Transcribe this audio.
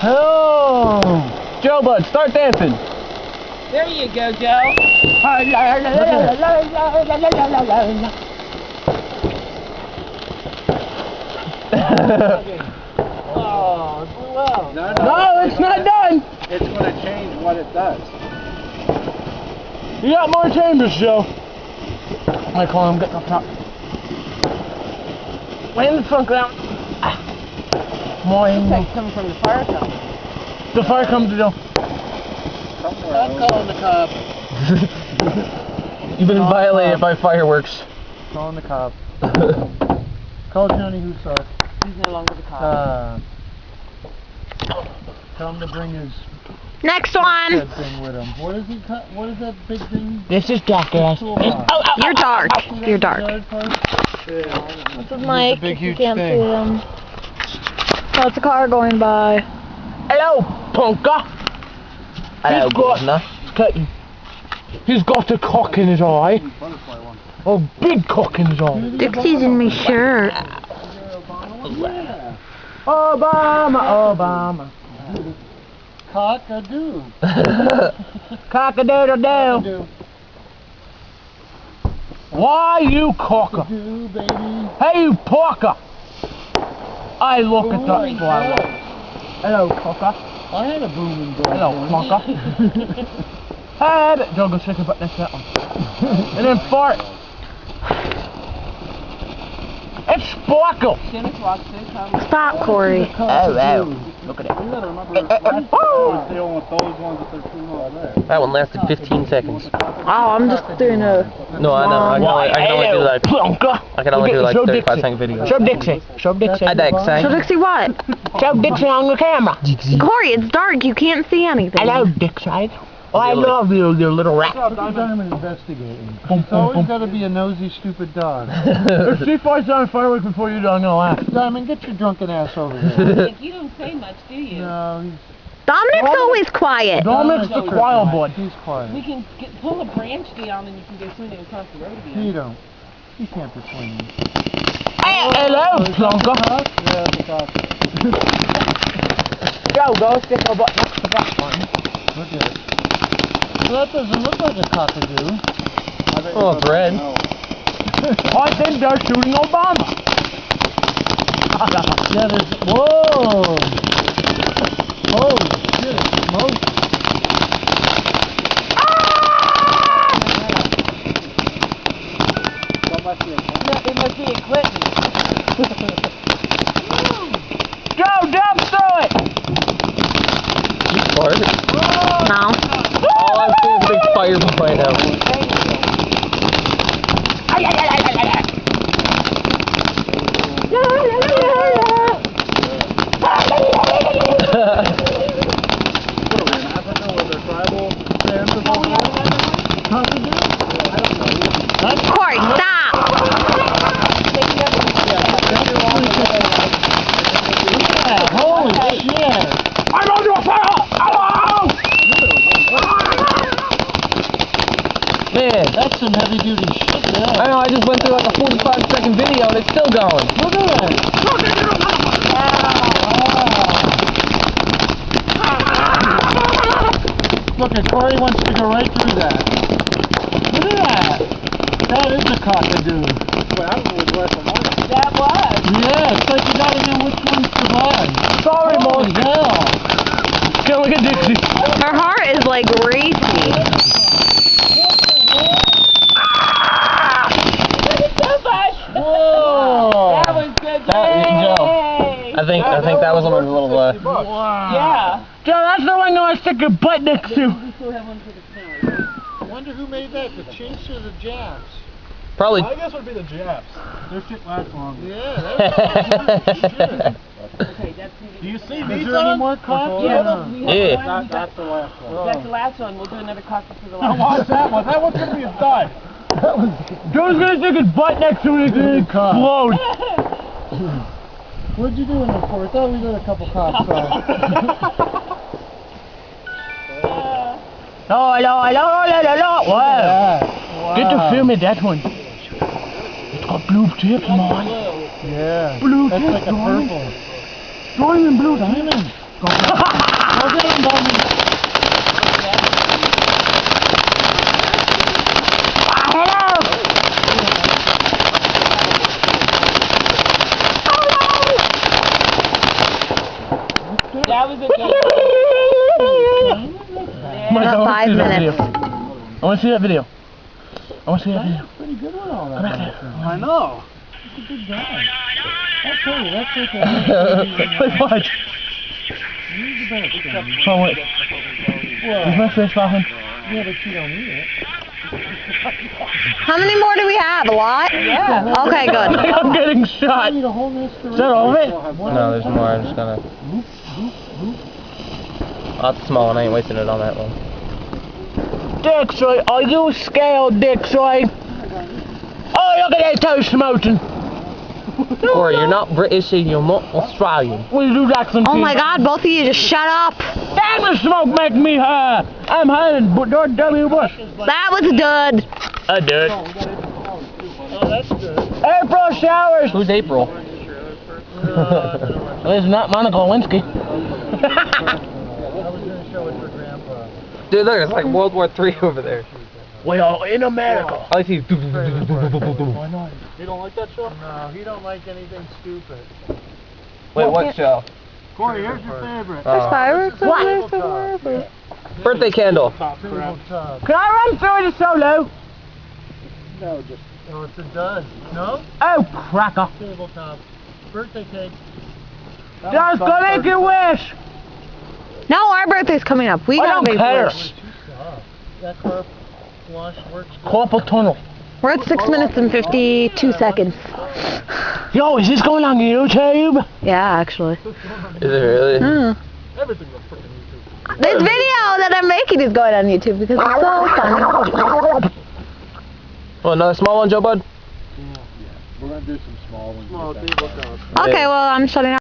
Oh, Joe Bud, start dancing. There you go, Joe. Oh, it's well. No, it's not done. It's going to change what it does. You got more chambers, Joe. I call him, get up top. Way in the front ground. More in It's coming from the fire company. the fire company, Joe. I'm calling the cops. You've been violated by fireworks. Calling the cops. Call Johnny Hussar. He's no longer the cop. Tell him to bring his Next one. head thing with him. What is he? What is that big thing? This is jackass. You're dark. You're dark. Yeah. This is Mike. big, If you huge can't thing. see him. Oh, it's a car going by. Hello, punker. Hello, governor. He's got a cock in his eye. Oh, big cock in his eye. Dixie's in my shirt. Obama, Obama. Cock-a-doo. Cock-a-doodle-doo. Why you cocker? Cock-a-doo, baby. Hey, you porker. I look at that flower. Hello, cocker. I had a booming door. Hello, clunker. Hey, Joe, go stick your butt next to that one. And then fart. It's Sparkle. Stop, Corey. Oh, look at it. You gotta remember, that's dealing with those ones that they're shooting over there. That one lasted 15 seconds. Oh, I'm just doing a... No, I know. I can only do like Plunker. I can only do like 35-second videos. Show Dixie. Show Dixie. I Dixie. So, Dixie, what? Show Dixie on the camera. Corey, it's dark. You can't see anything. Hello, Dixie. Oh, I love you, you little rat. Look at Diamond investigating. It's always got to be a nosy, stupid dog. If she fights on fireworks before you do, I'm gonna laugh. Diamond, get your drunken ass over there. You don't say much, do you? No, he's Dominic's always quiet. Dominic's the quiet boy. He's quiet. We can pull a branch down and you can go swinging across the road again. You don't. He can't be swinging. Hello, Plunker. Yeah, the cock. Joe, go stick your butt next to that one. Look at it. Well, that doesn't look like a cockadoo. Oh, it's red. I think they're shooting Obama. Yeah, there's... Whoa! Holy shit, it's smoke. It must be equipment. Joe, jump through it. Fart? No. All I'm seeing is a big fire right now. Corey, stop. Yeah, holy shit. I'm under a fire! Hello! Man, That's some heavy duty shit there. I know, I just went through like a 45-second video and it's still going. Look at that. Look at Corey wants to go right through that. Look at that. That is a cockadoo. Well, that was worth a lot. That was. Yeah, it's like you gotta know which ones to buy. Sorry, Holy Molly. hell. Go look at Dixie. Her heart is like racing. Whoa. That was good. Joe, I think that was a little Wow. Yeah. Joe, that's the one you want to stick your butt next to. We still have one for the snow. I wonder who made that, the Chinks or the Japs? Probably. I guess it would be the Japs. Their shit lasts longer. Yeah, Okay, that's Do you see Is these there any more cops? Yeah. Yeah. That's the last one. That's the last one. We'll do another cocktail for the Now last watch that one. That one's gonna be a thud. Joe's gonna stick his butt next to it and it's gonna explode. What'd you do in the fort? I thought we got a couple cops on. Hello. Wow. Wow. Get to film it, that one. It's got blue tips, man. Yeah. Blue That's tips, like a purple. Diamond blue Diamond. tips. That was a good Not 5 minutes. I want to see that video. I want to see that video. Pretty good one all Come back there. I know. He's a good guy. I'll tell you, that's like Wait, what? He's the best guy. Oh, wait. Is my fish popping? Yeah, but you don't need it. How many more do we have? A lot? Yeah. Okay, good. I'm getting shot. You need a whole nest of Is that all of it? No, there's more. I'm just gonna. Oh, that's a small one. I ain't wasting it on that one. Dixie, are you scared, Dixie? Oh, look at that toe smoking. Corey, you're not British and you're not Australian. Will you do that some Oh my god, both of you just shut up. Damn, the smoke make me high. I'm high, but don't W Bush. That was a dud. I did. Oh, that's good. April showers. Who's April? It's not Monica Lewinsky. I was going to show it for Grandpa. Dude, look, it's like World War III over there. We are in America. I see. Why not? You don't like that show? No, he don't like anything stupid. Wait, what show? Corey, here's your favorite. There's fireworks over there somewhere. Birthday candle. Tabletop. Can I run through the solo? No, just. Oh, it's a dud. No? Oh, cracker. Tabletop. Birthday cake. Just go make your wish. No, our birthday's coming up. We I gotta don't make care. wish. That carp wash works. Corporal Tunnel. We're at 6 minutes and 52 seconds. Yo, is this going on YouTube? Yeah, actually. Is it really? Everything on freaking YouTube. This video that I'm making is going on YouTube because it's so funny. Oh, another small one, Joe Bud? Yeah. We're going to do some small ones. Small tabletop. Okay, well, I'm shutting